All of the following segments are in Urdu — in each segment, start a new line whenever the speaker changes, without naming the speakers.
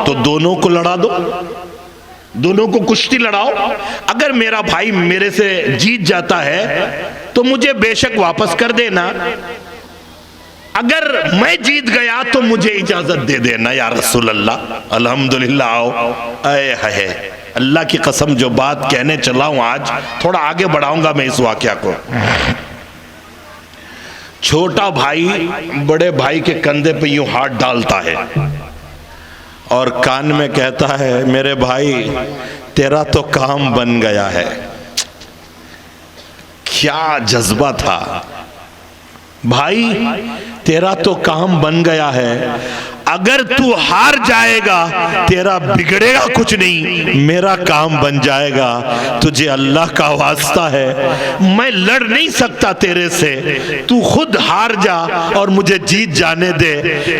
تو دونوں کو لڑا دو، دونوں کو کشتی لڑاؤ. اگر میرا بھائی میرے سے جیت جاتا ہے تو مجھے بے شک واپس کر دینا، اگر میں جیت گیا تو مجھے اجازت دے دینا یا رسول اللہ. الحمدللہ. آؤ. اے ہے اللہ کی قسم جو بات کہنے چلا ہوں آج تھوڑا آگے بڑھاؤں گا میں اس واقعہ کو. چھوٹا بھائی بڑے بھائی کے کندھے پہ یوں ہاتھ ڈالتا ہے اور کان میں کہتا ہے میرے بھائی تیرا تو کام بن گیا ہے. کیا جذبہ تھا. بھائی تیرا تو کام بن گیا ہے، اگر تو ہار جائے گا تیرا بگڑے گا کچھ نہیں، میرا کام بن جائے گا. تجھے اللہ کا واسطہ ہے میں لڑ نہیں سکتا تیرے سے، تو خود ہار جا اور مجھے جیت جانے دے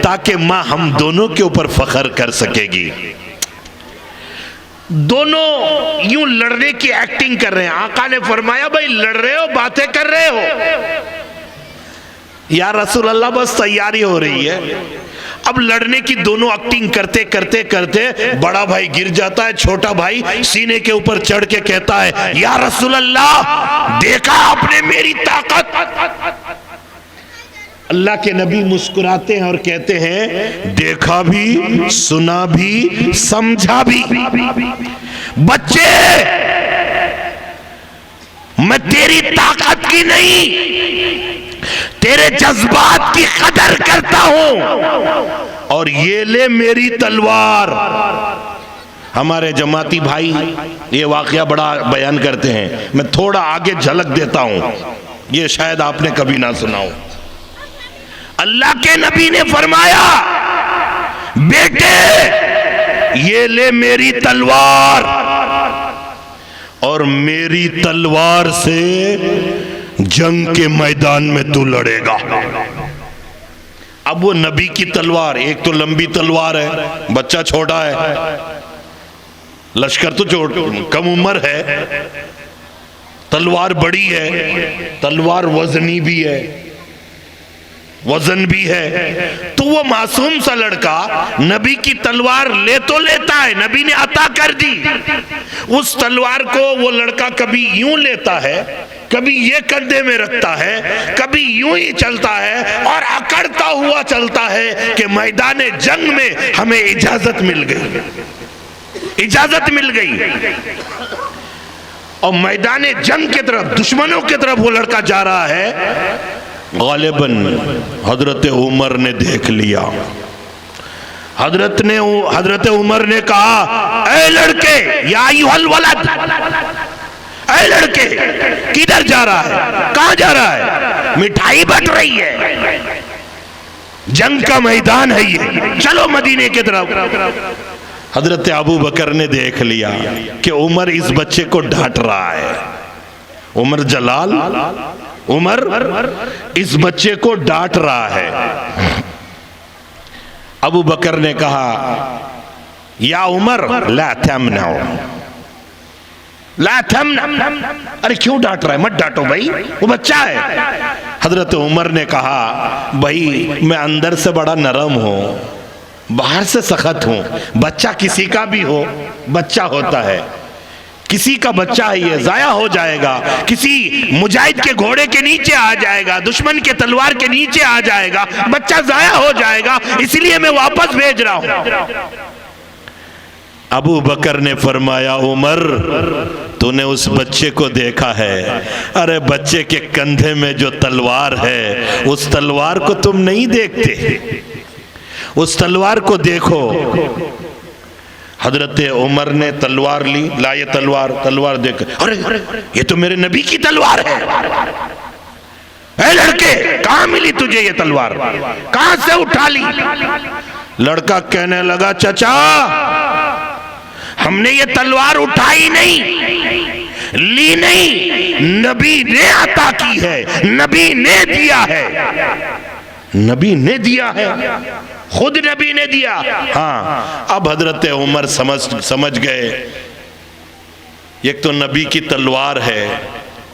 تاکہ ماں ہم دونوں کے اوپر فخر کر سکے گی. دونوں یوں لڑنے کی ایکٹنگ کر رہے ہیں. آقا نے فرمایا بھائی لڑ رہے ہو باتیں کر رہے ہو؟ یا رسول اللہ بس تیاری ہو رہی ہے. اب لڑنے کی دونوں ایکٹنگ کرتے کرتے کرتے بڑا بھائی گر جاتا ہے، چھوٹا بھائی سینے کے اوپر چڑھ کے کہتا ہے یا رسول اللہ دیکھا آپ نے میری طاقت؟ اللہ کے نبی مسکراتے ہیں اور کہتے ہیں دیکھا بھی، سنا بھی، سمجھا بھی. بچے میں تیری طاقت کی نہیں تیرے جذبات کی قدر کرتا ہوں، اور یہ لے میری تلوار. ہمارے جماعتی بھائی یہ واقعہ بڑا بیان کرتے ہیں، میں تھوڑا آگے جھلک دیتا ہوں، یہ شاید آپ نے کبھی نہ سنا ہو. اللہ کے نبی نے فرمایا بیٹے یہ لے میری تلوار، اور میری تلوار سے جنگ کے میدان میں تو لڑے گا. اب وہ نبی کی تلوار، ایک تو لمبی تلوار ہے، بچہ چھوٹا ہے، لشکر تو کم عمر ہے، تلوار بڑی ہے، تلوار وزنی بھی ہے، وزن بھی ہے. تو وہ معصوم سا لڑکا نبی کی تلوار لے تو لیتا ہے، نبی نے عطا کر دی. اس تلوار کو وہ لڑکا کبھی یوں لیتا ہے، کبھی یہ کندھے میں رکھتا ہے، کبھی یوں ہی چلتا ہے اور اکڑتا ہوا چلتا ہے کہ میدان جنگ میں ہمیں اجازت مل گئی، اجازت مل گئی. اور میدان جنگ کی طرف، دشمنوں کی طرف وہ لڑکا جا رہا ہے. غالباً حضرت عمر نے دیکھ لیا. حضرت عمر نے کہا اے لڑکے یا ایھا الولد، اے لڑکے کدھر جا رہا ہے، کہاں جا رہا ہے؟ مٹھائی بٹ رہی ہے، جنگ کا میدان ہے یہ، چلو مدینے کی طرف. حضرت ابو بکر نے دیکھ لیا کہ عمر اس بچے کو ڈانٹ رہا ہے. عمر جلال، عمر اس بچے کو ڈانٹ رہا ہے. ابو بکر نے کہا یا عمر لا تمنع، لا تمنع، ارے کیوں ڈانٹ رہا ہے، مت ڈانٹو بھائی وہ بچہ ہے. حضرت عمر نے کہا بھائی میں اندر سے بڑا نرم ہوں، باہر سے سخت ہوں. بچہ کسی کا بھی ہو بچہ ہوتا ہے، کسی کا بچہ ہے یہ ضائع ہو جائے گا، کسی مجاہد کے گھوڑے کے نیچے آ جائے گا، دشمن کے تلوار کے نیچے آ جائے گا، بچہ ضائع ہو جائے گا، اس لیے میں واپس بھیج رہا ہوں. ابو بکر نے فرمایا عمر تو نے اس بچے کو دیکھا ہے؟ ارے بچے کے کندھے میں جو تلوار ہے اس تلوار کو تم نہیں دیکھتے، اس تلوار کو دیکھو. حضرت عمر نے تلوار لی، لا یہ تلوار دیکھ، ارے یہ تو میرے نبی کی تلوار ہے. اے لڑکے کہاں ملی تجھے یہ تلوار، کہاں سے اٹھا لی؟ لڑکا کہنے لگا چچا ہم نے یہ تلوار اٹھائی نہیں، لی نہیں، نبی نے عطا کی ہے، نبی نے دیا ہے، نبی نے دیا ہے، خود نبی نے دیا. ہاں اب حضرت عمر سمجھ گئے ایک تو نبی کی تلوار ہے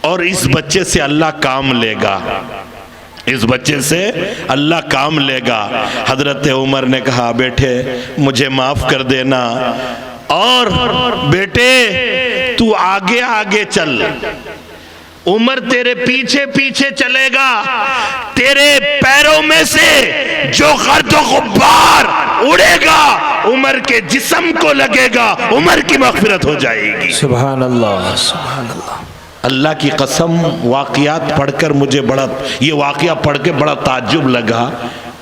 اور اس بچے سے اللہ کام لے گا، اس بچے سے اللہ کام لے گا۔ حضرت عمر نے کہا بیٹے مجھے معاف کر دینا، اور بیٹے تو آگے آگے چل، عمر تیرے پیچھے پیچھے چلے گا، تیرے پیروں میں سے جو گرد و غبار اڑے گا عمر کے جسم کو لگے گا، عمر کی مغفرت ہو جائے گی۔
سبحان اللہ، سبحان اللہ۔
اللہ کی قسم واقعات پڑھ کر مجھے یہ واقعہ پڑھ کے بڑا تعجب لگا۔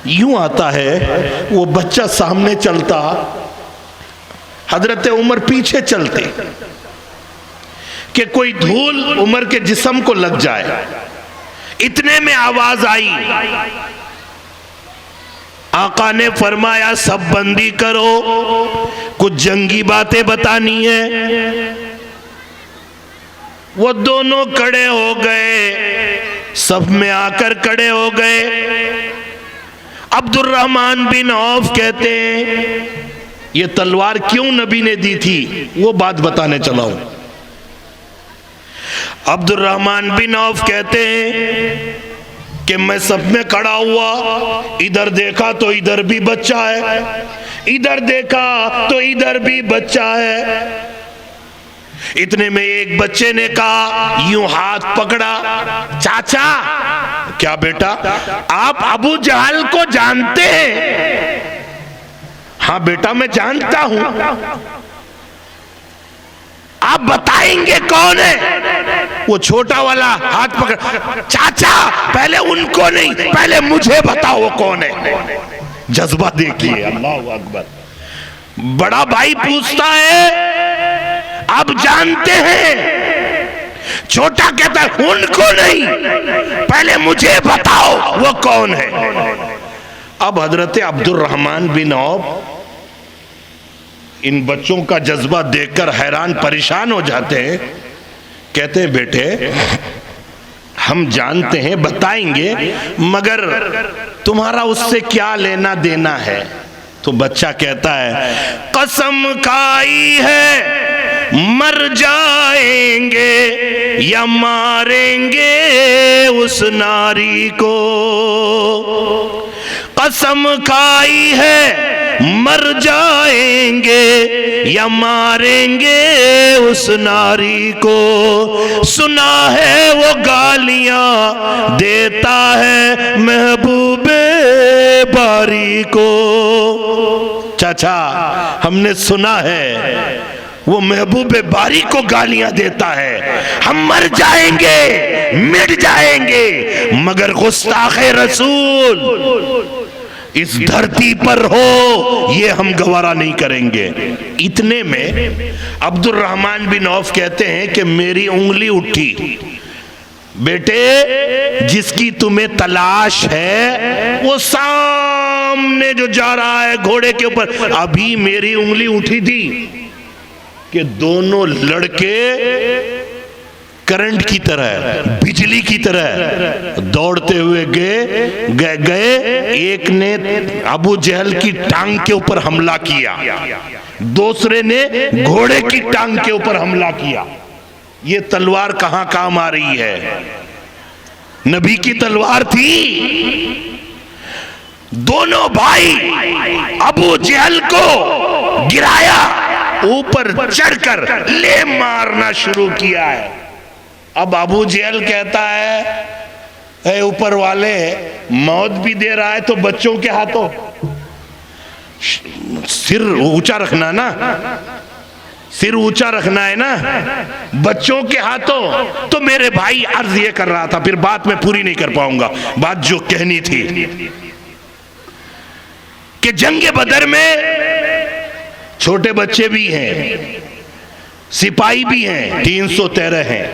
یوں آتا ہے وہ بچہ سامنے چلتا، حضرت عمر پیچھے چلتے کہ کوئی دھول عمر کے جسم کو لگ جائے۔ اتنے میں آواز آئی، آقا نے فرمایا سب بندی کرو، کچھ جنگی باتیں بتانی ہے۔ وہ دونوں کھڑے ہو گئے، صف میں آ کر کھڑے ہو گئے۔ عبد الرحمن بن عوف کہتے ہیں یہ تلوار کیوں نبی نے دی تھی وہ بات بتانے چلا ہوں۔ عبد الرحمن بن عوف کہتے ہیں کہ میں صف میں کھڑا ہوا، ادھر دیکھا تو ادھر بھی بچہ ہے، ادھر دیکھا تو ادھر بھی بچہ ہے۔ اتنے میں ایک بچے نے کہا، یوں ہاتھ پکڑا، چاچا۔ کیا بیٹا؟ آپ ابو جہل کو جانتے ہیں؟ ہاں بیٹا میں جانتا ہوں۔ آپ بتائیں گے کون ہے؟ وہ چھوٹا والا ہاتھ پکڑ، چاچا پہلے ان کو نہیں، پہلے مجھے بتاؤ وہ کون ہے۔ جذبہ دیکھیے، اللہ اکبر۔ بڑا بھائی پوچھتا ہے اب جانتے ہیں؟ چھوٹا کہتا ہے ان کو نہیں، پہلے مجھے بتاؤ وہ کون ہے۔ اب حضرت عبد الرحمن بن عوف ان بچوں کا جذبہ دیکھ کر حیران پریشان ہو جاتے ہیں، کہتے ہیں بیٹے ہم جانتے ہیں، بتائیں گے، مگر تمہارا اس سے کیا لینا دینا ہے؟ تو بچہ کہتا ہے قسم کھائی ہے مر جائیں گے یا ماریں گے اس ناری کو، قسم کھائی ہے مر جائیں گے یا ماریں گے اس ناری کو، سنا ہے وہ گالیاں دیتا ہے محبوب باری کو۔ چاچا ہم نے سنا ہے وہ محبوب باری کو گالیاں دیتا ہے، ہم مر جائیں گے، مٹ جائیں گے، مگر گستاخ رسول اس دھرتی پر ہو یہ ہم گوارا نہیں کریں گے۔ اتنے میں عبد الرحمن بن عوف کہتے ہیں کہ میری انگلی اٹھی، بیٹے جس کی تمہیں تلاش ہے وہ سامنے جو جا رہا ہے گھوڑے کے اوپر، ابھی میری انگلی اٹھی تھی کہ دونوں لڑکے کرنٹ کی طرح، بجلی کی طرح دوڑتے ہوئے گئے۔ ایک نے ابو جہل کی ٹانگ کے اوپر حملہ کیا، دوسرے نے گھوڑے کی ٹانگ کے اوپر حملہ کیا۔ یہ تلوار کہاں کام آ رہی ہے؟ نبی کی تلوار تھی۔ دونوں بھائی ابو جہل کو گرایا، اوپر چڑھ کر لے مارنا شروع کیا ہے۔ اب ابو جہل کہتا ہے اے اوپر والے، موت بھی دے رہا ہے تو بچوں کے ہاتھوں، سر اونچا رکھنا نا، سر اونچا رکھنا ہے نا، بچوں کے ہاتھوں۔ تو میرے بھائی عرض یہ کر رہا تھا، پھر بات میں پوری نہیں کر پاؤں گا، بات جو کہنی تھی کہ جنگ بدر میں چھوٹے بچے بھی ہیں، سپاہی بھی ہیں، 313 ہیں۔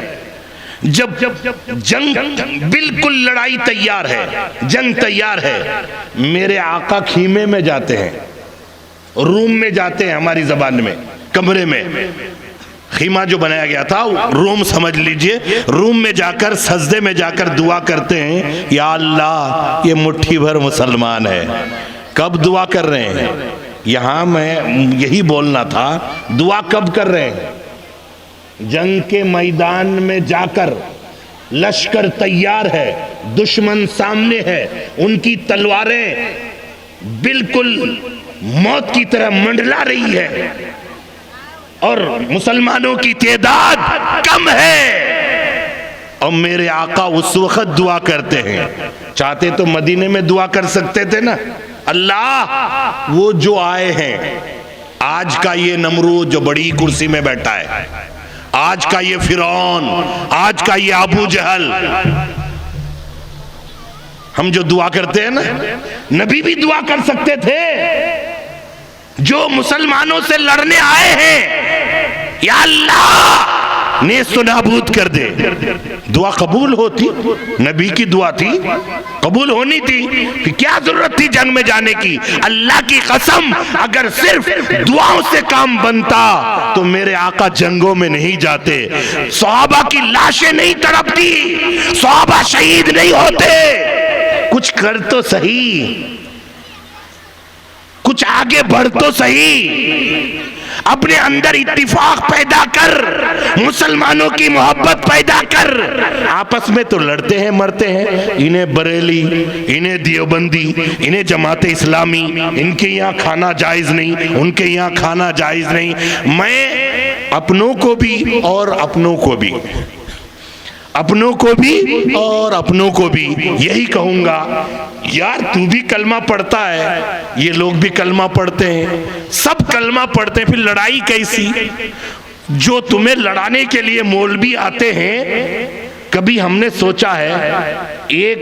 جب جنگ بالکل لڑائی تیار ہے، جنگ تیار ہے، میرے آقا خیمے میں جاتے ہیں، روم میں جاتے ہیں، ہماری زبان میں کمرے میں، خیمہ جو بنایا گیا تھا روم سمجھ لیجئے، روم میں جا کر سجدے میں جا کر دعا کرتے ہیں، یا اللہ یہ مٹھی بھر مسلمان ہے۔ کب دعا کر رہے ہیں؟ یہاں میں یہی بولنا تھا، دعا کب کر رہے ہیں؟ جنگ کے میدان میں جا کر لشکر تیار ہے، دشمن سامنے ہے، ان کی تلواریں بالکل موت کی طرح منڈلا رہی ہے اور مسلمانوں کی تعداد کم ہے، اور میرے آقا اس وقت دعا کرتے ہیں. چاہتے تو مدینے میں دعا کر سکتے تھے نا، اللہ وہ جو آئے ہیں، آج کا یہ نمرود جو بڑی کرسی میں بیٹھا ہے، آج کا یہ فرعون، آج کا یہ ابو جہل، ہم جو دعا کرتے ہیں نا، نبی بھی دعا کر سکتے تھے، جو مسلمانوں سے لڑنے آئے ہیں، یا اللہ نیست و نابود کر دے. دعا قبول ہوتی، نبی کی دعا تھی، قبول ہونی تھی، کہ کیا ضرورت تھی جنگ میں جانے کی. اللہ کی قسم اگر صرف دعاؤں سے کام بنتا تو میرے آقا جنگوں میں نہیں جاتے، صحابہ کی لاشیں نہیں تڑپتی، صحابہ شہید نہیں ہوتے. کچھ کر تو صحیح، کچھ آگے بڑھ تو صحیح، اپنے اندر اتفاق پیدا کر، مسلمانوں کی محبت پیدا کر. آپس میں تو لڑتے ہیں مرتے ہیں، انہیں بریلی، انہیں دیوبندی، انہیں جماعت اسلامی، ان کے یہاں کھانا جائز نہیں، ان کے یہاں کھانا جائز نہیں. میں اپنوں کو بھی اور اپنوں کو بھی، اپنوں کو بھی اور اپنوں کو بھی یہی کہوں گا، یار تو بھی کلمہ پڑھتا ہے، یہ لوگ بھی کلمہ پڑھتے ہیں، سب کلمہ پڑھتے ہیں، پھر لڑائی کیسی؟ جو تمہیں لڑانے کے لیے مولوی آتے ہیں، کبھی ہم نے سوچا ہے، ایک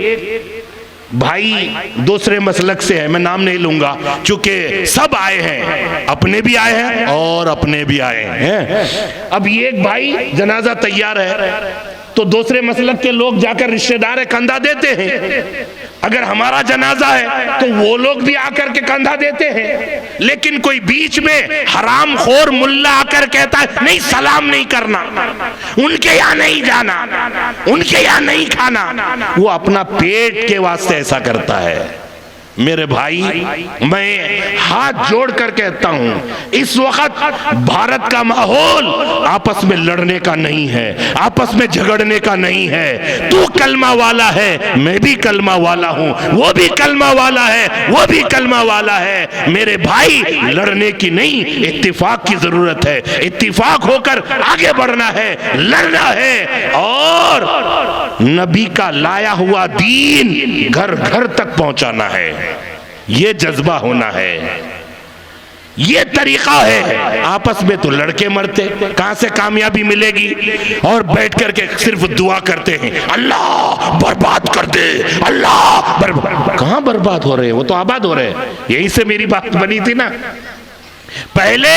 بھائی دوسرے مسلک سے ہے، میں نام نہیں لوں گا چونکہ سب آئے ہیں، اپنے بھی آئے ہیں اور اپنے بھی آئے ہیں. اب یہ ایک بھائی جنازہ تیار ہے تو دوسرے مسلک کے لوگ جا کر رشتہ دار کندھا دیتے ہیں، اگر ہمارا جنازہ ہے تو وہ لوگ بھی آ کر کے کندھا دیتے ہیں. لیکن کوئی بیچ میں حرام خور ملا آ کر کہتا ہے نہیں سلام نہیں کرنا، ان کے یہاں نہیں جانا، ان کے یہاں نہیں کھانا، وہ اپنا پیٹ کے واسطے ایسا کرتا ہے. میرے بھائی میں ہاتھ جوڑ کر کہتا ہوں، اس وقت بھارت کا ماحول آپس میں لڑنے کا نہیں ہے، آپس میں جھگڑنے کا نہیں ہے. تو کلمہ والا ہے، میں بھی کلمہ والا ہوں، وہ بھی کلمہ والا ہے، وہ بھی کلمہ والا ہے. میرے بھائی لڑنے کی نہیں، اتفاق کی ضرورت ہے. اتفاق ہو کر آگے بڑھنا ہے، لڑنا ہے، اور نبی کا لایا ہوا دین گھر گھر تک پہنچانا ہے. یہ جذبہ ہونا ہے، یہ طریقہ ہے. آپس میں تو لڑکے مرتے، کہاں سے کامیابی ملے گی؟ اور بیٹھ کر کے صرف دعا کرتے ہیں اللہ برباد کر دے، اللہ برباد. کہاں برباد ہو رہے ہیں؟ وہ تو آباد ہو رہے ہیں. یہی سے میری بات بنی تھی نا، پہلے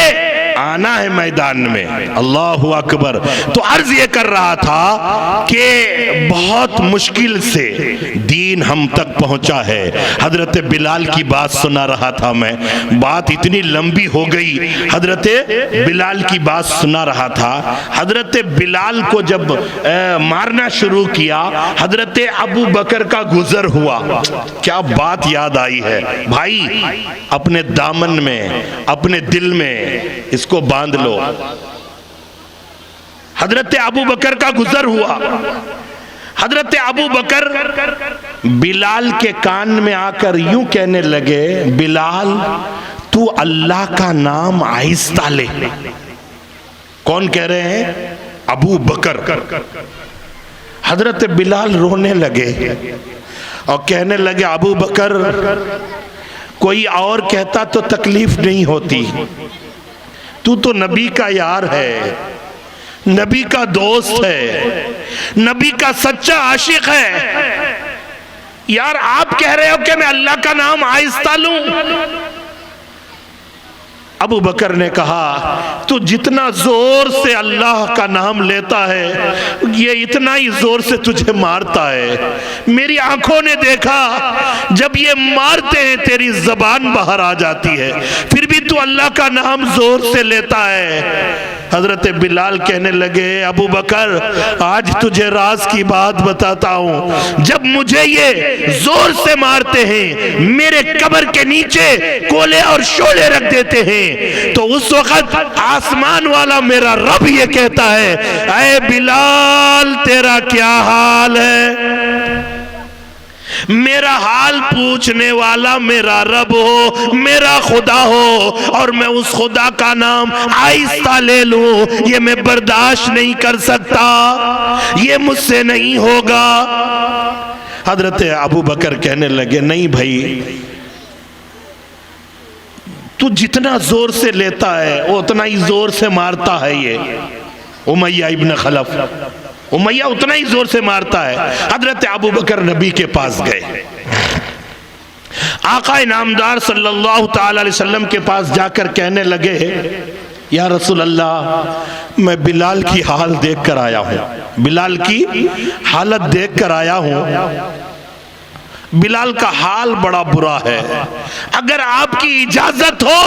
آنا ہے میدان میں. اللہ اکبر. تو عرض یہ کر رہا تھا کہ بہت مشکل سے دین ہم تک پہنچا ہے. حضرت بلال کی بات سنا رہا تھا میں، بات اتنی لمبی ہو گئی. حضرت بلال کی بات سنا رہا تھا. حضرت بلال کو جب مارنا شروع کیا، حضرت ابو بکر کا گزر ہوا. کیا بات یاد آئی ہے بھائی، اپنے دامن میں، اپنے دل میں اس کو باندھ لو. حضرت ابو بکر کا گزر ہوا. حضرت ابو بکر بلال کے کان میں آ کر یوں کہنے لگے، بلال تو اللہ کا نام آہستہ لے. کون کہہ رہے ہیں؟ ابو بکر. حضرت بلال رونے لگے اور کہنے لگے، ابو بکر کوئی اور کہتا تو تکلیف نہیں ہوتی، تو تو نبی کا یار ہے، نبی کا دوست ہے، نبی کا سچا عاشق ہے. یار آپ کہہ رہے ہو کہ میں اللہ کا نام آہستہ لوں. ابو بکر نے کہا تو جتنا زور سے اللہ کا نام لیتا ہے یہ اتنا ہی زور سے تجھے مارتا ہے. میری آنکھوں نے دیکھا جب یہ مارتے ہیں تیری زبان باہر آ جاتی ہے، پھر بھی تو اللہ کا نام زور سے لیتا ہے. حضرت بلال کہنے لگے ابو بکر آج تجھے راز کی بات بتاتا ہوں، جب مجھے یہ زور سے مارتے ہیں، میرے قبر کے نیچے کولے اور شولے رکھ دیتے ہیں، تو اس وقت آسمان والا میرا رب یہ کہتا ہے اے بلال تیرا کیا حال ہے؟ میرا حال پوچھنے والا میرا رب ہو، میرا خدا ہو، اور میں اس خدا کا نام آہستہ لے لوں، یہ میں برداشت نہیں کر سکتا، یہ مجھ سے نہیں ہوگا۔ حضرت ابو بکر کہنے لگے نہیں بھائی، تو جتنا زور سے لیتا ہے وہ اتنا ہی زور سے مارتا ہے یہ امیہ ابن خلف، امیہ اتنا ہی زور سے مارتا ہے۔ حضرت ابو بکر نبی کے پاس گئے، آقا نامدار صلی اللہ تعالی علیہ وسلم کے پاس جا کر کہنے لگے یا رسول اللہ میں بلال کی حال دیکھ کر آیا ہوں، بلال کی حالت دیکھ کر آیا ہوں، بلال کا حال بڑا برا ہے، اگر آپ کی اجازت ہو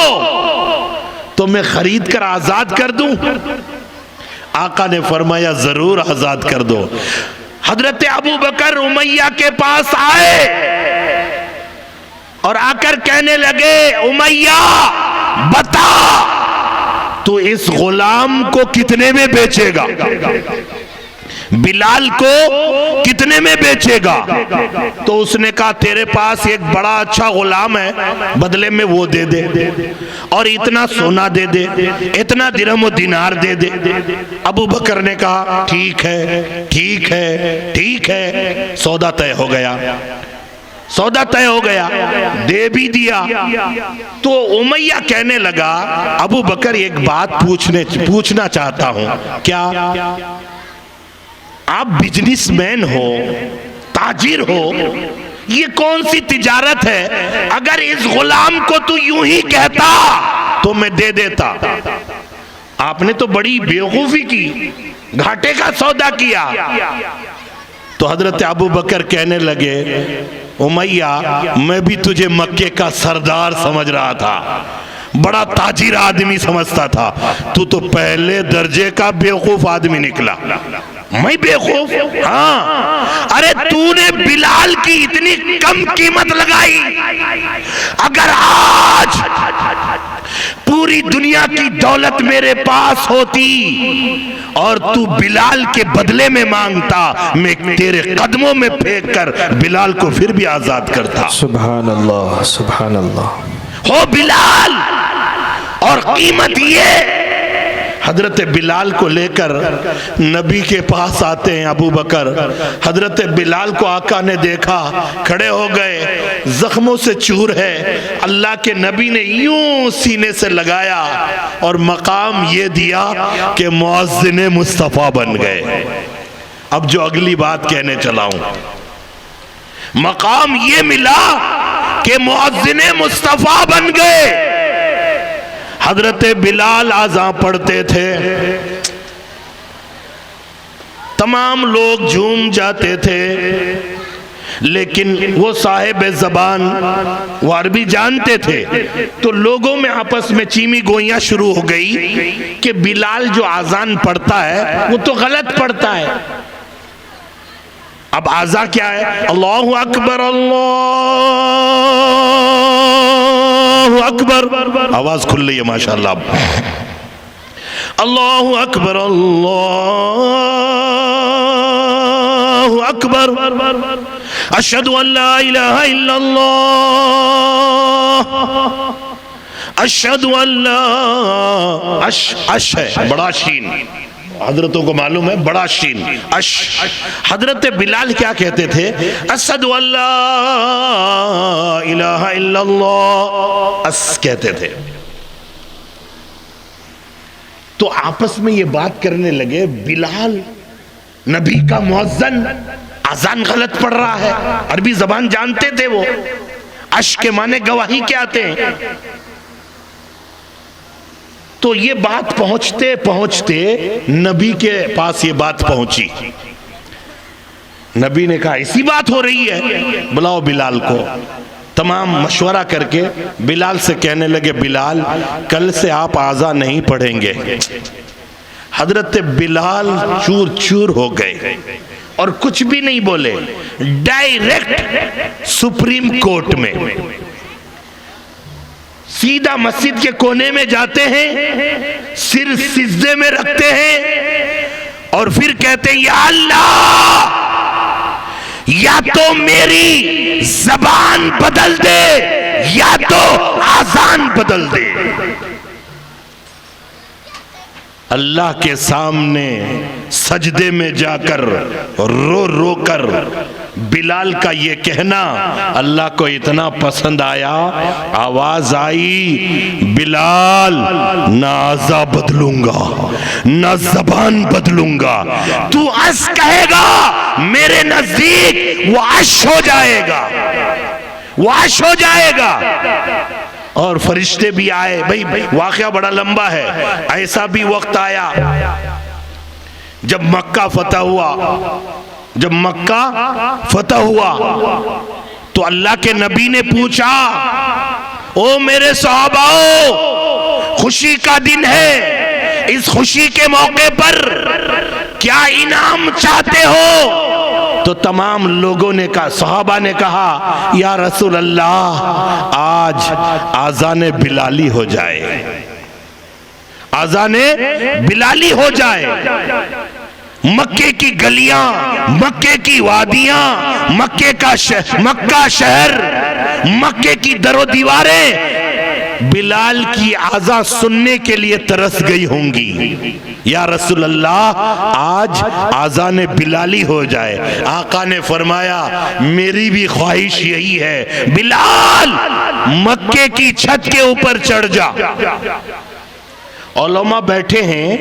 تو میں خرید کر آزاد کر دوں؟ آقا نے فرمایا ضرور آزاد کر دو۔ حضرت ابو بکر امیہ کے پاس آئے اور آ کر کہنے لگے امیہ بتا تو اس غلام کو کتنے میں بیچے گا، بلال کو کتنے میں بیچے گا؟ تو اس نے کہا تیرے پاس ایک بڑا اچھا غلام ہے، بدلے میں وہ دے دے، اور اتنا سونا دے دے، اتنا درہم و دینار دے دے۔ ابو بکر نے کہا ٹھیک ہے ٹھیک ہے ٹھیک ہے، سودا طے ہو گیا، سودا طے ہو گیا، دے بھی دیا۔ تو امیہ کہنے لگا ابو بکر ایک بات پوچھنا چاہتا ہوں، کیا آپ بزنس مین ہو، تاجر ہو، یہ کون سی تجارت ہے؟ اگر اس غلام کو تو یوں ہی کہتا تو میں دے دیتا، آپ نے تو بڑی بیوقوفی کی، گھاٹے کا سودا کیا۔ تو حضرت ابو بکر کہنے لگے امیہ میں بھی تجھے مکے کا سردار سمجھ رہا تھا، بڑا تاجر آدمی سمجھتا تھا، تو پہلے درجے کا بیوقوف آدمی نکلا۔ میں بیوقوف؟ ہاں، ارے تو نے بلال کی اتنی کم قیمت لگائی، اگر آج پوری دنیا کی دولت میرے پاس ہوتی اور تو بلال کے بدلے میں مانگتا، میں تیرے قدموں میں پھینک کر بلال کو پھر بھی آزاد کرتا۔
سبحان اللہ سبحان اللہ۔
ہو بلال، اور قیمت یہ۔ حضرت بلال کو لے کر نبی کے پاس آتے ہیں ابو بکر۔ حضرت بلال کو آقا نے دیکھا، کھڑے ہو گئے، زخموں سے چور ہے، اللہ کے نبی نے یوں سینے سے لگایا اور مقام یہ دیا کہ مؤذن مصطفیٰ بن گئے۔ اب جو اگلی بات کہنے چلا ہوں، مقام یہ ملا کہ مؤذن مصطفیٰ بن گئے۔ حضرت بلال اذان پڑھتے تھے، تمام لوگ جھوم جاتے تھے، لیکن وہ صاحب زبان وہ عربی جانتے تھے، تو لوگوں میں آپس میں چیمی گوئیاں شروع ہو گئی کہ بلال جو اذان پڑھتا ہے وہ تو غلط پڑھتا ہے۔ اب آزا کیا ہے؟ اللہ اکبر اللہ اکبر، آواز کھل رہی ہے ماشاءاللہ۔ اللہ اکبر اللہ اکبر، اشہد ان لا الہ الا اللہ، اشہد ان لا اش ہے بڑا شین، حضرتوں کو معلوم ہے بڑا شین اش۔ حضرت بلال کیا کہتے تھے؟ اشہد ان لا الہ الا اللہ اس کہتے تھے۔ تو آپس میں یہ بات کرنے لگے، بلال نبی کا مؤذن اذان غلط پڑھ رہا ہے، عربی زبان جانتے تھے وہ، اش کے معنی گواہی کیا آتے ہیں۔ تو یہ بات پہنچتے پہنچتے نبی کے پاس یہ بات پہنچی، نبی نے کہا ایسی بات ہو رہی ہے، بلاؤ بلال کو۔ تمام مشورہ کر کے بلال سے کہنے لگے، بلال کل سے آپ آذان نہیں پڑھیں گے، حضرت بلال چور چور ہو گئے اور کچھ بھی نہیں بولے، ڈائریکٹ سپریم کورٹ میں سیدھا مسجد کے کونے میں جاتے ہیں، سر سجدے میں رکھتے ہیں اور پھر کہتے ہیں یا اللہ یا تو میری زبان بدل دے یا تو آذان بدل دے۔ اللہ کے سامنے سجدے میں جا کر رو رو کر بلال کا یہ کہنا اللہ کو اتنا پسند آیا، آواز آئی بلال نہ آزا بدلوں گا نہ زبان بدلوں گا، تو عش کہے گا میرے نزدیک وہ عش ہو جائے گا، وہ عش ہو جائے گا۔ اور فرشتے بھی آئے، بھئی واقعہ بڑا لمبا ہے، ایسا بھی وقت آیا جب مکہ فتح ہوا، جب مکہ فتح ہوا تو اللہ کے نبی نے پوچھا او میرے صحاباؤ خوشی کا دن ہے، اس خوشی کے موقع پر کیا انعام چاہتے ہو؟ تو تمام لوگوں نے کہا، صحابہ نے کہا یا رسول اللہ آج آذان بلالی ہو جائے، آذان بلالی ہو جائے۔ مکے کی گلیاں، مکے کی وادیاں، مکہ شہر، مکے کی در و دیواریں بلال کی آذان سننے کے لیے ترس گئی ہوں گی۔ یا رسول اللہ آج آذان بلالی ہو جائے۔ آقا نے فرمایا میری بھی خواہش یہی ہے، بلال مکے کی چھت کے اوپر چڑھ جا۔ علماء بیٹھے ہیں،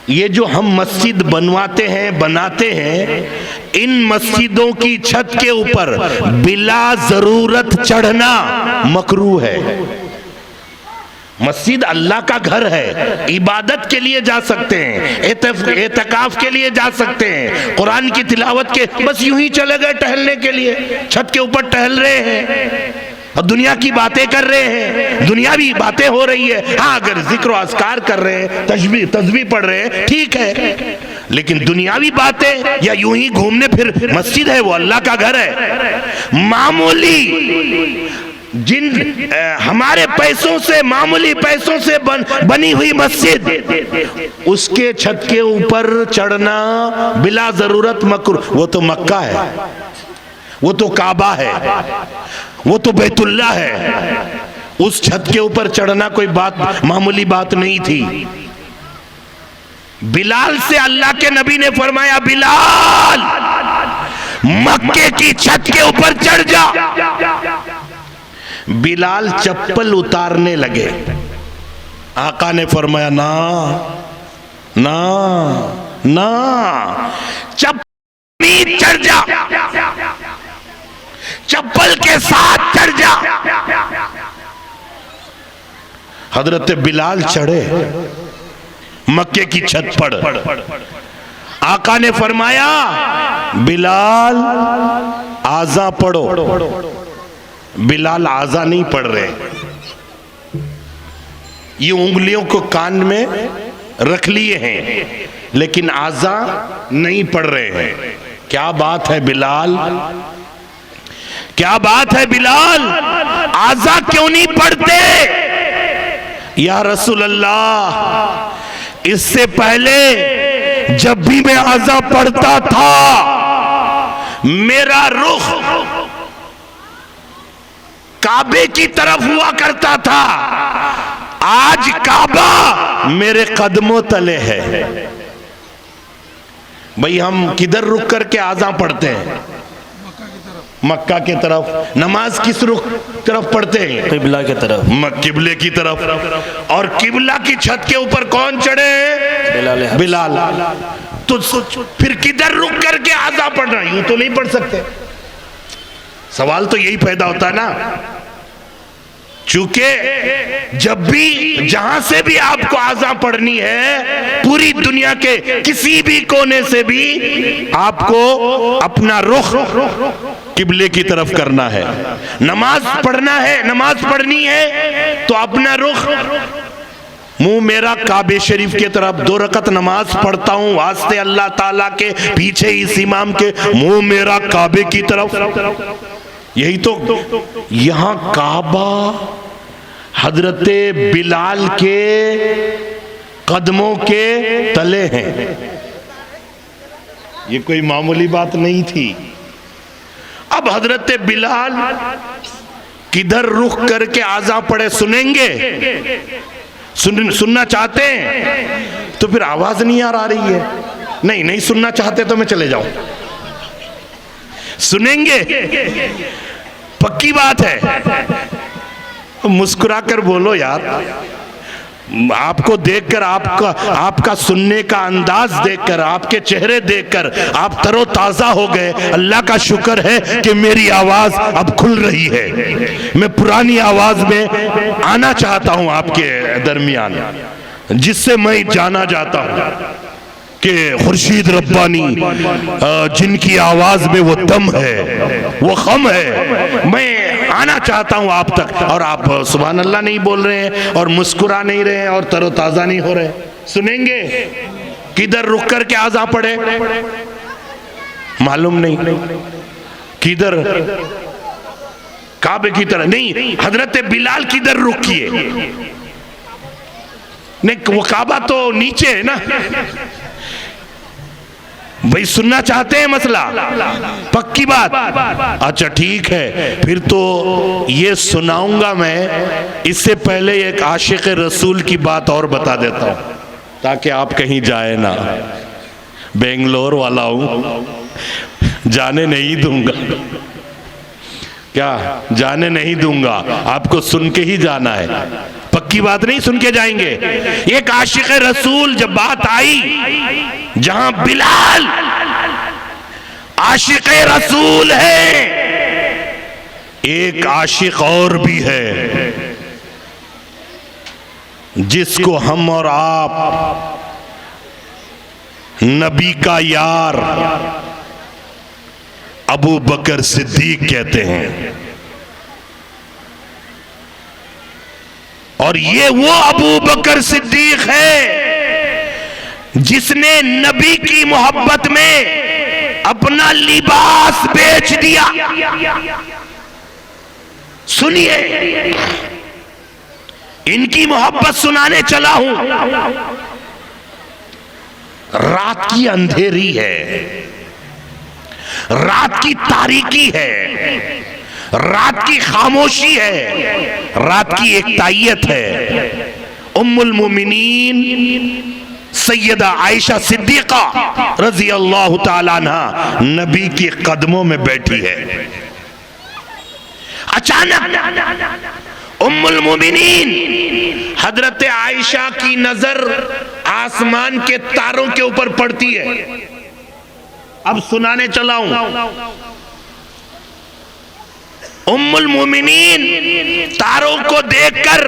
یہ جو ہم مسجد بنواتے ہیں بناتے ہیں، ان مسجدوں کی چھت کے اوپر بلا ضرورت چڑھنا مکروہ ہے۔ مسجد اللہ کا گھر ہے، عبادت کے لیے جا سکتے ہیں، اعتکاف کے لیے جا سکتے ہیں، قرآن کی تلاوت کے، بس یوں ہی چلے گئے ٹہلنے کے لیے، چھت کے اوپر ٹہل رہے ہیں اور دنیا کی باتیں کر رہے ہیں، دنیاوی باتیں ہو رہی ہے۔ ہاں اگر ذکر و اذکار کر رہے ہیں، تسبیح پڑھ رہے ہیں، ٹھیک ہے، لیکن دنیاوی باتیں یا یوں ہی گھومنے پھر، مسجد ہے وہ اللہ کا گھر ہے۔ معمولی جن ہمارے پیسوں سے، معمولی پیسوں سے بنی ہوئی مسجد، اس کے چھت کے اوپر چڑھنا بلا ضرورت مکروہ۔ وہ تو مکہ ہے، وہ تو کعبہ ہے، وہ تو بیت اللہ ہے، اس چھت کے اوپر چڑھنا کوئی بات، معمولی بات نہیں تھی۔ بلال سے اللہ کے نبی نے فرمایا بلال مکے کی چھت کے اوپر چڑھ جا۔ بلال چپل اتارنے لگے، آقا نے فرمایا نا نا نا، چپل چڑھ جا، چپل کے ساتھ چڑھ جا۔ حضرت بلال چڑھے مکے کی چھت پر، آقا نے فرمایا بلال آذان پڑھو۔ بلال آذان نہیں پڑھ رہے، یہ انگلیوں کو کان میں رکھ لیے ہیں لیکن آذان نہیں پڑھ رہے ہیں۔ کیا بات ہے بلال، کیا بات ہے بلال، آذان کیوں نہیں پڑھتے؟ یا رسول اللہ اس سے پہلے جب بھی میں آذان پڑھتا تھا میرا رخ کعبے کی طرف ہوا کرتا تھا، آج کعبہ میرے قدموں تلے ہے۔ بھئی ہم کدھر رک کر کے آذان پڑھتے ہیں؟ مکہ کی طرف۔ نماز کس رخ طرف پڑھتے ہیں؟
قبلہ کی طرف،
قبلے کی طرف۔ اور قبلہ کی چھت کے اوپر کون چڑھے؟ بلال۔ تو پھر کدھر رک کر کے آذان پڑھنا؟ یوں تو نہیں پڑھ سکتے۔ سوال تو یہی پیدا ہوتا نا، چونکہ جب بھی جہاں سے بھی آپ کو آذان پڑھنی ہے، پوری دنیا کے کسی بھی کونے سے بھی آپ کو اپنا رخ قبلے کی طرف کرنا ہے۔ نماز پڑھنا ہے، نماز پڑھنی ہے تو اپنا رخ منہ میرا کعبے شریف کی طرف 2 رکعت نماز پڑھتا ہوں واسطے اللہ تعالیٰ کے، پیچھے اس امام کے منہ میرا کعبے کی طرف. یہی تو یہاں کعبہ حضرت بلال کے قدموں کے تلے ہیں. یہ کوئی معمولی بات نہیں تھی. اب حضرت بلال کدھر رخ کر کے آذان پڑے سنیں گے؟ سننا چاہتے ہیں تو پھر آواز نہیں آ رہی ہے. نہیں سننا چاہتے تو میں چلے جاؤں. سنیں گے؟ پکی بات ہے. مسکرا کر بولو یار. آپ کو دیکھ کر، آپ کا سننے کا انداز دیکھ کر، آپ کے چہرے دیکھ کر آپ تر و تازہ ہو گئے. اللہ کا شکر ہے کہ میری آواز اب کھل رہی ہے. میں پرانی آواز میں آنا چاہتا ہوں آپ کے درمیان، جس سے میں جانا جاتا ہوں کہ خورشید ربانی جن کی آواز میں وہ دم ہے، وہ خم ہے. میں آنا چاہتا ہوں آپ تک، اور آپ سبحان اللہ نہیں بول رہے ہیں اور مسکرا نہیں رہے ہیں اور تر و تازہ نہیں ہو رہے. سنیں گے؟ کدھر رک کر کے آذان پڑے معلوم نہیں. کدھر؟ کعبے کی طرح نہیں. حضرت بلال کدھر رک کیے؟ نہیں، وہ کعبہ تو نیچے ہے نا. بھئی سننا چاہتے ہیں مسئلہ؟ پکی بات. اچھا ٹھیک ہے، پھر تو یہ سناؤں گا میں. اس سے پہلے ایک عاشق رسول کی بات اور بتا دیتا ہوں تاکہ آپ کہیں جائے نہ. بنگلور والا ہوں، جانے نہیں دوں گا. کیا جانے نہیں دوں گا؟ آپ کو سن کے ہی جانا ہے. پکی بات نہیں؟ سن کے جائیں گے. ایک عاشق رسول جب بات آئی، جہاں بلال عاشق رسول ہے، ایک عاشق اور بھی ہے جس کو ہم اور آپ نبی کا یار ابو بکر صدیق کہتے ہیں. اور یہ وہ ابو بکر صدیق ہے جس نے نبی کی محبت میں اپنا لباس بیچ دیا. سنیے، ان کی محبت سنانے چلا ہوں. رات کی اندھیری ہے، رات کی تاریکی ہے، رات کی خاموشی ہے، رات کی ایک تائیت ہے. ام المومنین سیدہ عائشہ صدیقہ رضی اللہ تعالیٰ عنہ نبی کی قدموں میں بیٹھی ہے. اچانک ام المومنین حضرت عائشہ کی نظر آسمان کے تاروں کے اوپر پڑتی ہے. اب سنانے چلا ہوں. ام المومنین تاروں کو دیکھ کر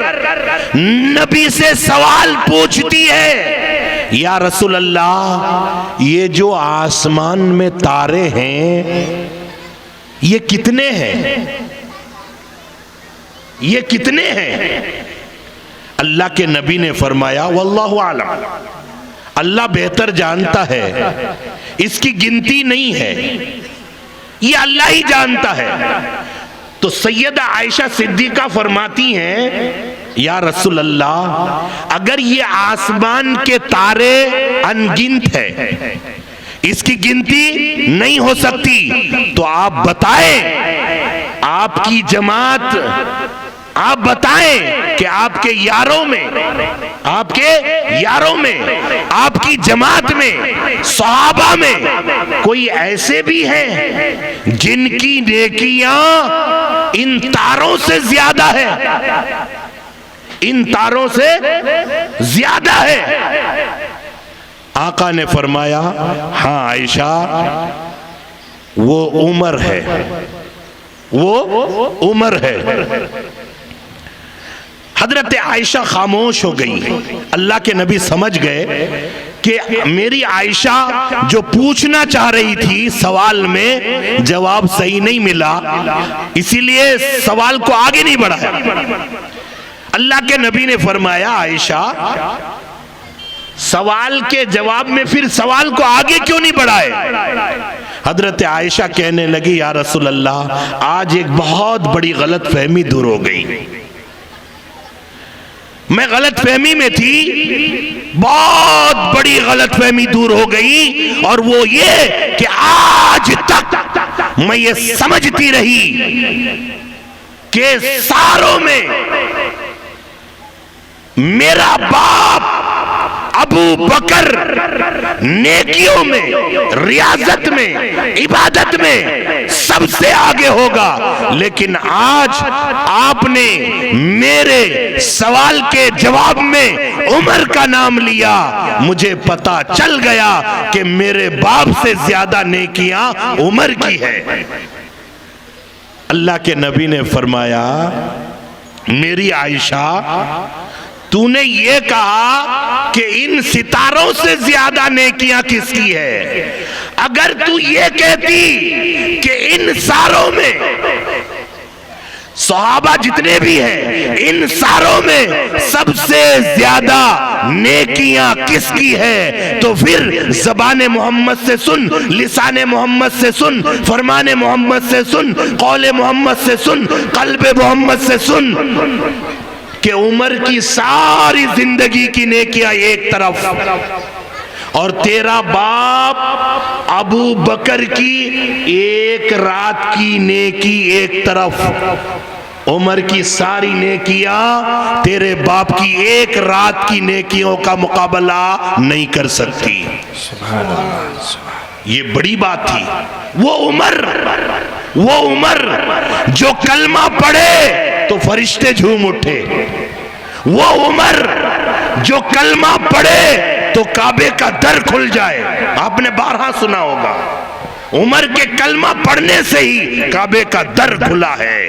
نبی سے سوال پوچھتی ہے، یا رسول اللہ، یہ جو آسمان میں تارے ہیں یہ کتنے ہیں؟ یہ کتنے ہیں؟ اللہ کے نبی نے فرمایا واللہ اعلم، اللہ بہتر جانتا ہے، اس کی گنتی نہیں ہے، یہ اللہ ہی جانتا ہے. تو سیدہ عائشہ صدیقہ فرماتی ہیں، یا رسول اللہ، اگر یہ آسمان کے تارے انگنت ہے، اس کی گنتی نہیں ہو سکتی، تو آپ بتائیں آپ کی جماعت، آپ بتائیں کہ آپ کے یاروں میں، آپ کے یاروں میں، آپ کی جماعت میں، صحابہ میں کوئی ایسے بھی ہیں جن کی نیکیاں ان تاروں سے زیادہ ہے، ان تاروں سے زیادہ ہے؟ آقا نے فرمایا، ہاں عائشہ، وہ عمر ہے، وہ عمر ہے. حضرت عائشہ خاموش ہو گئی. اللہ کے نبی سمجھ گئے کہ میری عائشہ جو پوچھنا چاہ رہی تھی سوال میں جواب صحیح نہیں ملا، اسی لیے سوال کو آگے نہیں بڑھایا. اللہ کے نبی نے فرمایا عائشہ سوال کے جواب میں پھر سوال کو آگے کیوں نہیں بڑھائے؟ حضرت عائشہ کہنے لگی یا رسول اللہ آج ایک بہت بڑی غلط فہمی دور ہو گئی. میں غلط فہمی میں تھی، بہت بڑی غلط فہمی دور ہو گئی، اور وہ یہ کہ آج تک میں یہ سمجھتی رہی کہ ساروں میں میرا باپ ابو بکر نیکیوں میں، ریاضت میں، عبادت میں سب سے آگے ہوگا، لیکن آج آپ نے میرے سوال کے جواب میں عمر کا نام لیا، مجھے پتا چل گیا کہ میرے باپ سے زیادہ نیکیاں عمر کی ہے. اللہ کے نبی نے فرمایا میری عائشہ تو نے یہ کہا کہ ان ستاروں سے زیادہ نیکیاں کس کی ہے؟ اگر تو یہ کہتی کہ ان ساروں میں صحابہ جتنے بھی ہیں ان ساروں میں سب سے زیادہ نیکیاں کس کی ہے، تو پھر زبان محمد سے سن، لسان محمد سے سن، فرمان محمد سے سن، قول محمد سے سن، قلب محمد سے سن کہ عمر کی ساری زندگی کی نیکیاں ایک طرف اور تیرا باپ ابو بکر کی ایک رات کی نیکی ایک طرف. عمر کی ساری نیکیاں تیرے باپ کی ایک رات کی نیکیوں کا مقابلہ نہیں کر سکتی.
سبحان اللہ.
یہ بڑی بات تھی. وہ عمر جو کلمہ پڑھے تو فرشتے جھوم اٹھے، وہ عمر جو کلمہ پڑھے تو کعبے کا در کھل جائے. آپ نے بارہا سنا ہوگا عمر کے کلمہ پڑھنے سے ہی کعبے کا در کھلا ہے.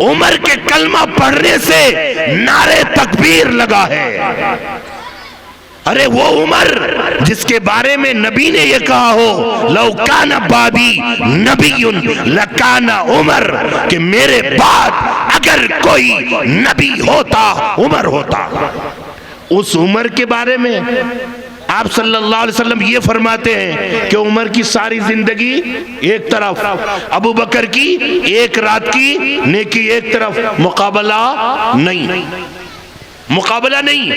عمر کے کلمہ پڑھنے سے نعرے تکبیر لگا ہے. ارے وہ عمر جس کے بارے میں نبی نے یہ کہا ہو لو کان بعدی نبی لکان عمر، کہ میرے بعد اگر کوئی نبی ہوتا عمر ہوتا. اس عمر کے بارے میں آپ صلی اللہ علیہ وسلم یہ فرماتے ہیں کہ عمر کی ساری زندگی ایک طرف، ابو بکر کی ایک رات کی نیکی ایک طرف، مقابلہ نہیں. مقابلہ نہیں.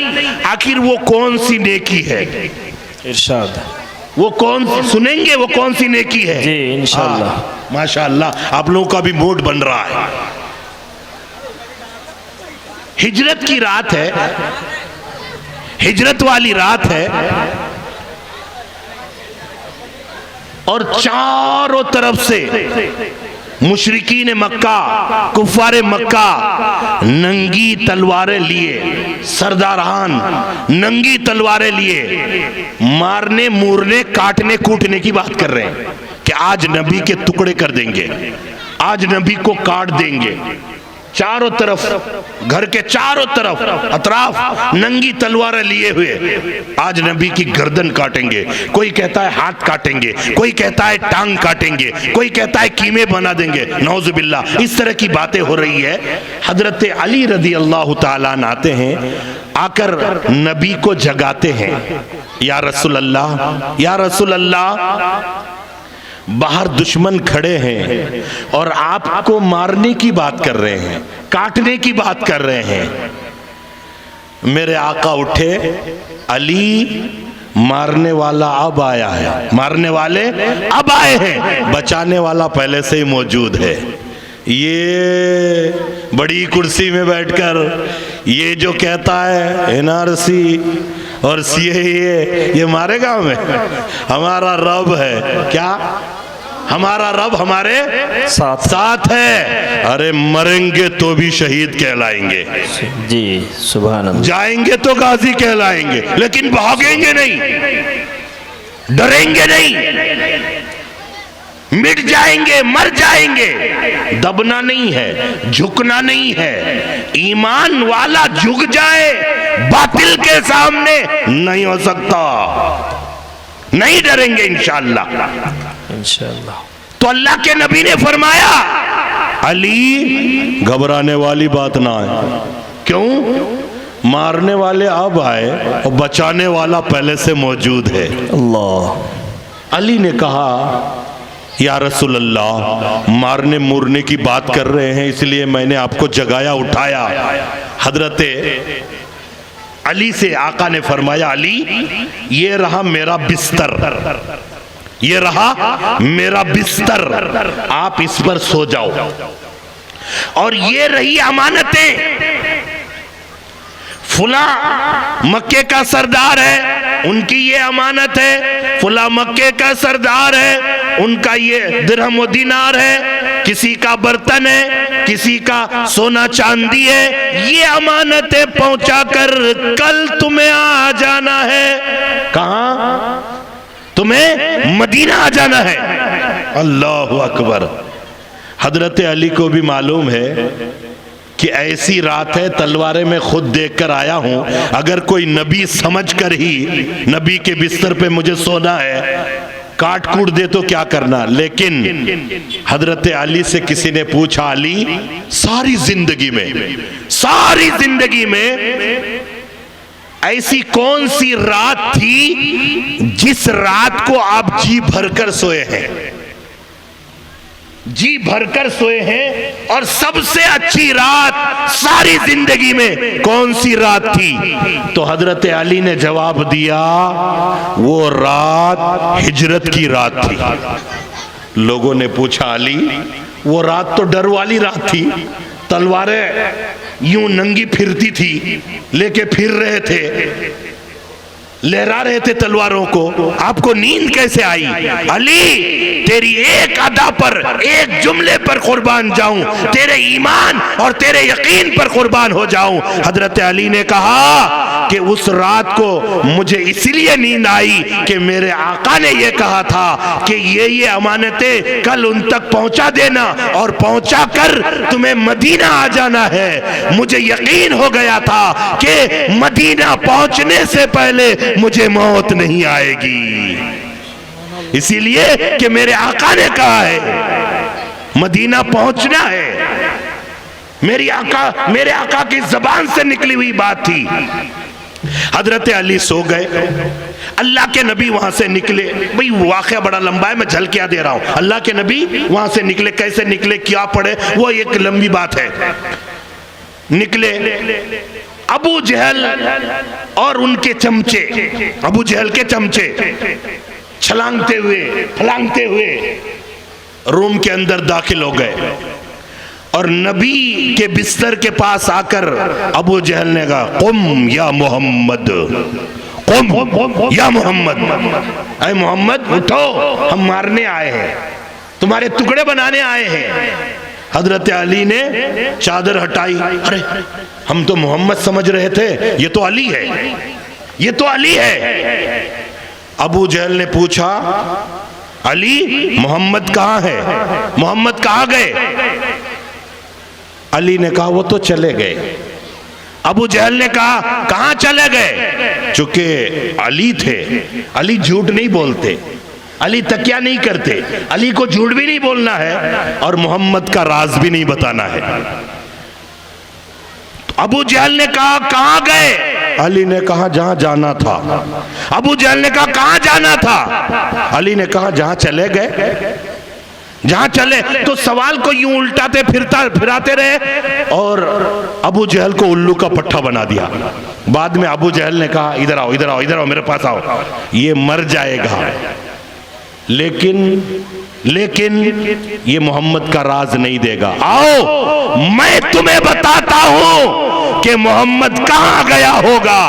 آخر وہ کون سی نیکی ہے؟
ارشاد.
وہ کون سنیں گے وہ کون سی نیکی ہے؟
جی انشاءاللہ.
ماشاءاللہ آپ لوگوں کا بھی موڈ بن رہا ہے. ہجرت کی رات ہے، ہجرت والی رات ہے، اور چاروں طرف سے مشرکین مکہ، کفار مکہ ننگی تلواریں لیے، سرداران ننگی تلواریں لیے مارنے مورنے کاٹنے کوٹنے کی بات کر رہے ہیں کہ آج نبی کے ٹکڑے کر دیں گے، آج نبی کو کاٹ دیں گے. چاروں طرف، گھر کے چاروں طرف اطراف ننگی تلواریں لیے ہوئے آج نبی کی گردن کاٹیں گے. کوئی کہتا ہے ہاتھ کاٹیں گے، کوئی کہتا ہے ٹانگ کاٹیں گے، کوئی کہتا ہے کیمے بنا دیں گے. نعوذ باللہ اس طرح کی باتیں ہو رہی ہے. حضرت علی رضی اللہ تعالیٰ عنہ آتے ہیں، آ کر نبی کو جگاتے ہیں. یا رسول اللہ، یا رسول اللہ، باہر دشمن کھڑے ہیں اور آپ کو مارنے کی بات کر رہے ہیں، کاٹنے کی بات کر رہے ہیں. میرے آقا اٹھے، علی مارنے والا اب آیا ہے، مارنے والے اب آئے ہیں، بچانے والا پہلے سے ہی موجود ہے. یہ بڑی کرسی میں بیٹھ کر یہ جو کہتا ہے NRC اور CAA یہ مارے گا ہمیں؟ ہمارا رب ہے. کیا؟ ہمارا رب ہمارے ساتھ ہے. ارے مریں گے تو بھی شہید کہلائیں گے.
جی سبحان اللہ.
جائیں گے تو غازی کہلائیں گے، لیکن بھاگیں گے نہیں، ڈریں گے نہیں، مٹ جائیں گے، مر جائیں گے. دبنا نہیں ہے، جھکنا نہیں ہے. ایمان والا جھک جائے باطل کے سامنے نہیں ہو سکتا. نہیں ڈریں گے انشاءاللہ.
انشاءاللہ.
تو اللہ کے نبی نے فرمایا علی گھبرانے والی بات نہ ہے. کیوں؟ مارنے والے اب آئے اور بچانے والا پہلے سے موجود ہے.
اللہ.
علی نے کہا یا رسول اللہ مارنے مورنے کی بات کر رہے ہیں اس لیے میں نے آپ کو جگایا اٹھایا. حضرت علی سے آقا نے فرمایا علی یہ رہا میرا بستر, یہ رہا میرا بستر, آپ اس پر سو جاؤ. اور یہ رہی امانتیں, فلاں مکے کا سردار ہے ان کی یہ امانت ہے, فلاں مکے کا سردار ہے ان کا یہ درہم و دینار ہے, کسی کا برتن ہے, کسی کا سونا چاندی ہے, یہ امانتیں پہنچا کر کل تمہیں آ جانا ہے. کہاں؟ تمہیں مدینہ آ جانا ہے. اللہ اکبر. حضرت علی کو بھی معلوم ہے کہ ایسی رات ہے تلواریں میں خود دیکھ کر آیا ہوں, اگر کوئی نبی سمجھ کر ہی نبی کے بستر پہ مجھے سونا ہے کاٹ کوٹ دے تو کیا کرنا. لیکن حضرت علی سے کسی نے پوچھا علی ساری زندگی میں ایسی کون سی رات تھی جس رات کو آپ جی بھر کر سوئے ہیں, جی بھر کر سوئے ہیں, اور سب سے اچھی رات ساری زندگی میں کون سی رات تھی؟ تو حضرت علی نے جواب دیا وہ رات ہجرت کی رات تھی. لوگوں نے پوچھا علی وہ رات تو ڈر والی رات تھی, تلواریں یوں ننگی پھرتی تھی, لے کے پھر رہے تھے, لہرا رہے تھے تلواروں کو, آپ کو نیند کیسے آئی؟ علی تیری ایک ادا پر, ایک جملے پر قربان جاؤں, تیرے ایمان اور تیرے یقین پر قربان ہو جاؤں. حضرت علی نے کہا کہ اس رات کو مجھے اس لیے نیند آئی کہ میرے آقا نے یہ کہا تھا کہ یہ امانتیں کل ان تک پہنچا دینا اور پہنچا کر تمہیں مدینہ آ جانا ہے. مجھے یقین ہو گیا تھا کہ مدینہ پہنچنے سے پہلے مجھے موت نہیں آئے گی, اسی لیے کہ میرے آقا نے کہا ہے مدینہ پہنچنا ہے. میرے آقا کی زبان سے نکلی ہوئی بات تھی. حضرت علی سو گئے, اللہ کے نبی وہاں سے نکلے. بھئی واقعہ بڑا لمبا ہے, میں جھلکیاں دے رہا ہوں. اللہ کے نبی وہاں سے نکلے, کیسے نکلے, کیا پڑھے, وہ ایک لمبی بات ہے. نکلے, ابو جہل اور ان کے چمچے, ابو جہل کے چمچے چھلانگتے ہوئے پھلانگتے ہوئے روم کے اندر داخل ہو گئے, اور نبی کے بستر کے پاس آ کر ابو جہل نے کہا قم یا محمد, قم یا محمد, اے محمد اٹھو, ہم مارنے آئے ہیں, تمہارے ٹکڑے بنانے آئے ہیں. حضرت علی نے چادر ہٹائی, ارے ہم تو محمد سمجھ رہے تھے, یہ تو علی ہے, یہ تو علی ہے. ابو جہل نے پوچھا علی محمد کہاں ہے, محمد کہاں گئے؟ علی نے کہا وہ تو چلے گئے. ابو جہل نے کہا کہاں چلے گئے؟ چونکہ علی تھے, علی جھوٹ نہیں بولتے, علی تکیہ نہیں کرتے, علی کو جھوٹ بھی نہیں بولنا ہے اور محمد کا راز بھی نہیں بتانا ہے. ابو جہل نے کہا کہاں گئے؟ علی نے کہا جہاں جانا تھا. ابو جہل نے کہا کہاں جانا تھا؟ علی نے کہا جہاں چلے گئے, جہاں چلے. تو سوال کو یوں الٹاتے پھراتے رہے اور ابو جہل کو الو کا پٹھا بنا دیا. بعد میں ابو جہل نے کہا ادھر آؤ, ادھر آؤ, ادھر آؤ, میرے پاس آؤ, یہ مر جائے گا, لیکن یہ محمد کا راز نہیں دے گا. آؤ میں تمہیں بتاتا ہوں کہ محمد کہاں گیا ہوگا.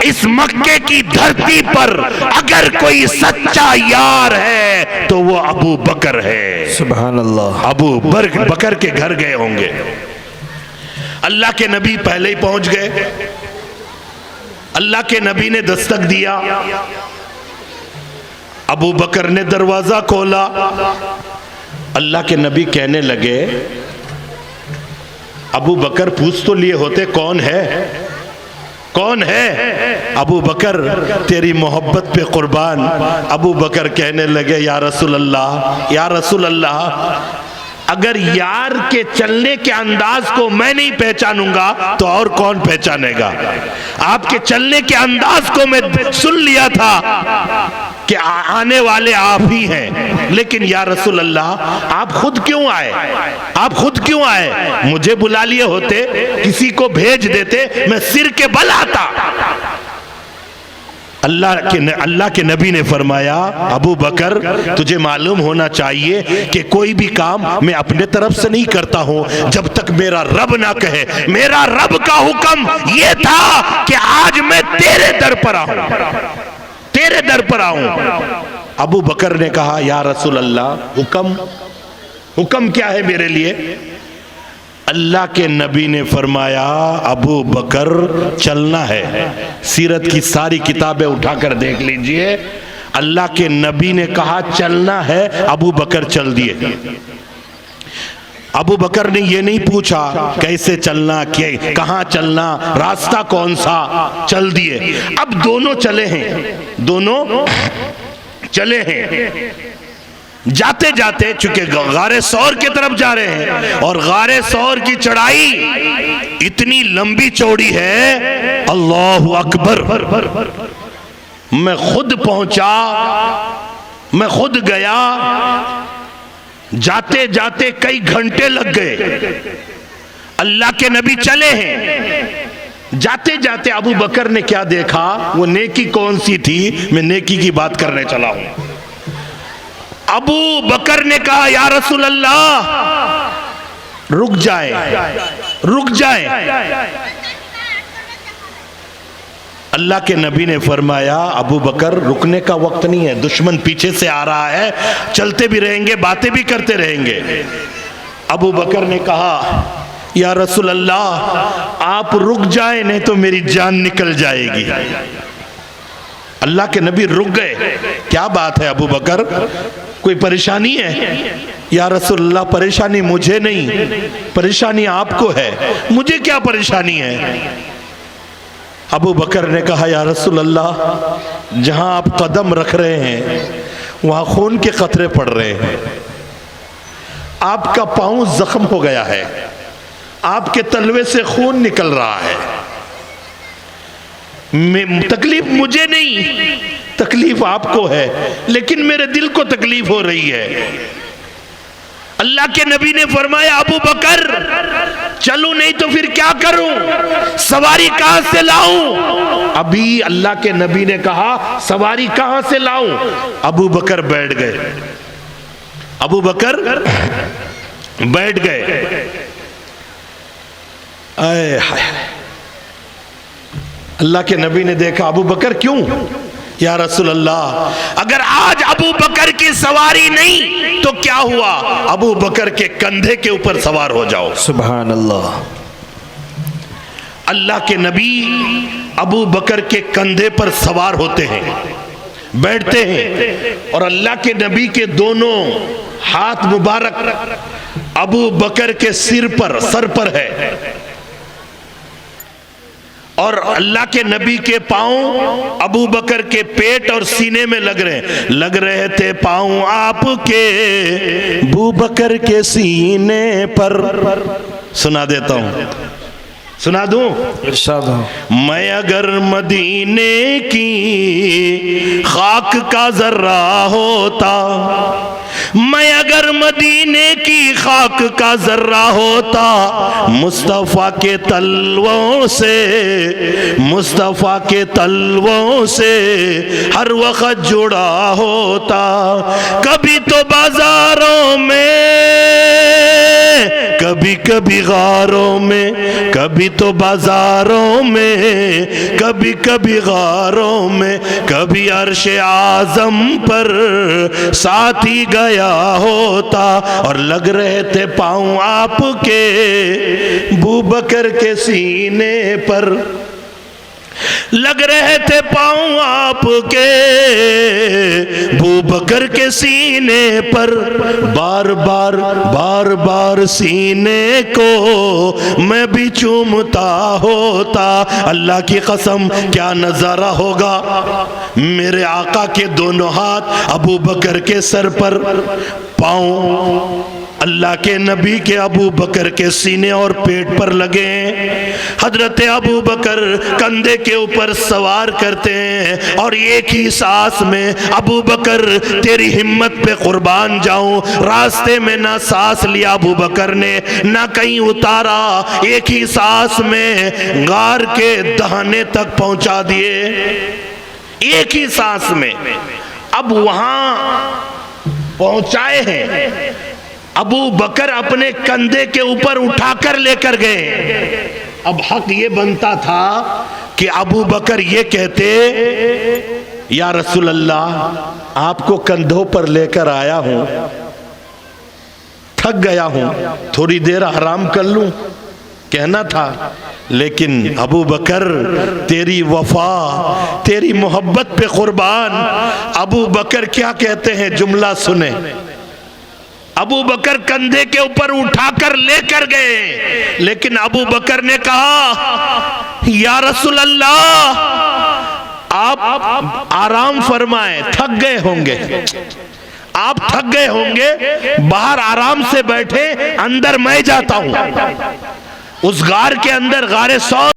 اس مکے کی دھرتی پر اگر کوئی سچا یار ہے تو وہ ابو بکر ہے.
سبحان اللہ.
ابو بکر کے گھر گئے ہوں گے. اللہ کے نبی پہلے ہی پہنچ گئے. اللہ کے نبی نے دستک دیا, ابو بکر نے دروازہ کھولا. اللہ کے نبی کہنے لگے ابو بکر پوچھ تو لیے ہوتے کون ہے, کون ہے؟ ابو بکر تیری محبت پہ قربان. ابو بکر کہنے لگے یا رسول اللہ, یا رسول اللہ, اگر یار کے چلنے کے انداز کو میں نہیں پہچانوں گا تو اور کون پہچانے گا؟ آپ کے چلنے کے انداز کو میں سن لیا تھا کہ آنے والے آپ ہی ہیں، لیکن یا رسول اللہ آپ خود کیوں آئے؟ آپ خود کیوں آئے؟ مجھے بلا لیے ہوتے، کسی کو بھیج دیتے، میں سر کے بل آتا۔ اللہ کے نبی نے فرمایا ابو بکر تجھے معلوم ہونا چاہیے کہ کوئی بھی کام میں اپنے طرف سے نہیں کرتا ہوں جب تک میرا رب نہ کہے۔ میرا رب کا حکم یہ تھا کہ آج میں تیرے در پر آؤں، تیرے در پر آؤں۔ ابو بکر نے کہا یا رسول اللہ حکم کیا ہے میرے لیے؟ اللہ کے نبی نے فرمایا ابو بکر چلنا ہے۔ سیرت کی ساری کتابیں اٹھا کر دیکھ لیجئے، اللہ کے نبی نے کہا چلنا ہے، ابو بکر چل دیے۔ ابو بکر نے یہ نہیں پوچھا کیسے چلنا، کہاں چلنا، راستہ کون سا، چل دیے۔ اب دونوں چلے ہیں، دونوں چلے ہیں۔ جاتے جاتے چونکہ غار ثور کی طرف جا رہے ہیں اور غار ثور کی چڑھائی اتنی لمبی چوڑی ہے، اللہ اکبر، میں خود پہنچا، میں خود گیا، جاتے جاتے کئی گھنٹے لگ گئے۔ اللہ کے نبی چلے ہیں، جاتے جاتے ابو بکر نے کیا دیکھا؟ وہ نیکی کون سی تھی؟ میں نیکی کی بات کرنے چلا ہوں۔ ابو بکر نے کہا یا رسول اللہ رک جائے، رک جائے۔ اللہ کے نبی نے فرمایا ابو بکر رکنے کا وقت نہیں ہے، دشمن پیچھے سے آ رہا ہے، چلتے بھی رہیں گے، باتیں بھی کرتے رہیں گے۔ ابو بکر نے کہا یا رسول اللہ آپ رک جائیں نہیں تو میری جان نکل جائے گی۔ اللہ کے نبی رک گئے۔ کیا بات ہے ابو بکر، کوئی پریشانی ہے؟ یا رسول اللہ پریشانی مجھے نہیں، پریشانی آپ کو ہے۔ مجھے کیا پریشانی ہے؟ ابو بکر نے کہا یا رسول اللہ جہاں آپ قدم رکھ رہے ہیں وہاں خون کے قطرے پڑ رہے ہیں، آپ کا پاؤں زخم ہو گیا ہے، آپ کے تلوے سے خون نکل رہا ہے۔ تکلیف مجھے نہیں، تکلیف آپ کو ہے، لیکن میرے دل کو تکلیف ہو رہی ہے۔ اللہ کے نبی نے فرمایا ابو بکر چلوں نہیں تو پھر کیا کروں، سواری کہاں سے لاؤں؟ ابھی اللہ کے نبی نے کہا سواری کہاں سے لاؤں؟ ابو بکر بیٹھ گئے، ابو بکر بیٹھ گئے۔ اے اللہ کے نبی نے دیکھا ابو بکر کیوں؟ یا رسول اللہ اگر آج ابو بکر کی سواری نہیں تو کیا ہوا؟ ابو بکر کے کندھے کے اوپر سوار ہو جاؤ۔
سبحان اللہ۔
اللہ کے نبی ابو بکر کے کندھے پر سوار ہوتے ہیں، بیٹھتے ہیں، اور اللہ کے نبی کے دونوں ہاتھ مبارک ابو بکر کے سر پر ہے، اور اللہ کے نبی کے پاؤں ابو بکر کے پیٹ اور سینے میں لگ رہے تھے پاؤں آپ کے ابو بکر کے سینے پر۔ سنا دیتا ہوں، سنا دوں؟
ارشاد ہو۔
میں اگر مدینے کی خاک کا ذرہ ہوتا، میں اگر مدینے کی خاک کا ذرہ ہوتا، مصطفیٰ کے تلووں سے ہر وقت جڑا ہوتا۔ کبھی تو بازاروں میں، کبھی کبھی غاروں میں، کبھی تو بازاروں میں، کبھی کبھی غاروں میں، کبھی عرش اعظم پر ساتھ ہی گیا ہوتا، اور لگ رہے تھے پاؤں آپ کے ابو بکر کے سینے پر، لگ رہے تھے پاؤں آپ کے ابو بکر کے سینے پر۔ بار بار سینے کو میں بھی چومتا ہوتا۔ اللہ کی قسم کیا نظارہ ہوگا، میرے آقا کے دونوں ہاتھ ابو بکر کے سر پر، پاؤں اللہ کے نبی کے ابو بکر کے سینے اور پیٹ پر لگے ہیں، حضرت ابو بکر کندھے کے اوپر سوار کرتے ہیں، اور ایک ہی سانس میں ابو بکر تیری ہمت پہ قربان جاؤں، راستے میں نہ سانس لیا ابو بکر نے، نہ کہیں اتارا، ایک ہی سانس میں غار کے دہانے تک پہنچا دیے، ایک ہی سانس میں۔ اب وہاں پہنچائے ہیں، ابو بکر اپنے کندھے کے اوپر اٹھا کر لے کر گئے۔ اب حق یہ بنتا تھا کہ ابو بکر یہ کہتے، یا رسول اللہ آپ کو کندھوں پر لے کر آیا ہوں، تھک گیا ہوں، تھوڑی دیر آرام کر لوں، کہنا تھا۔ لیکن ابو بکر تیری وفا، تیری محبت پہ قربان۔ ابو بکر کیا کہتے ہیں، جملہ سنیں۔ ابو بکر کندھے کے اوپر اٹھا کر لے کر گئے، لیکن ابو بکر نے کہا، یا رسول اللہ آپ آرام فرمائیں، تھک گئے ہوں گے، آپ تھک گئے ہوں گے، باہر آرام سے بیٹھے، اندر میں جاتا ہوں۔ اس غار کے اندر، غار ثور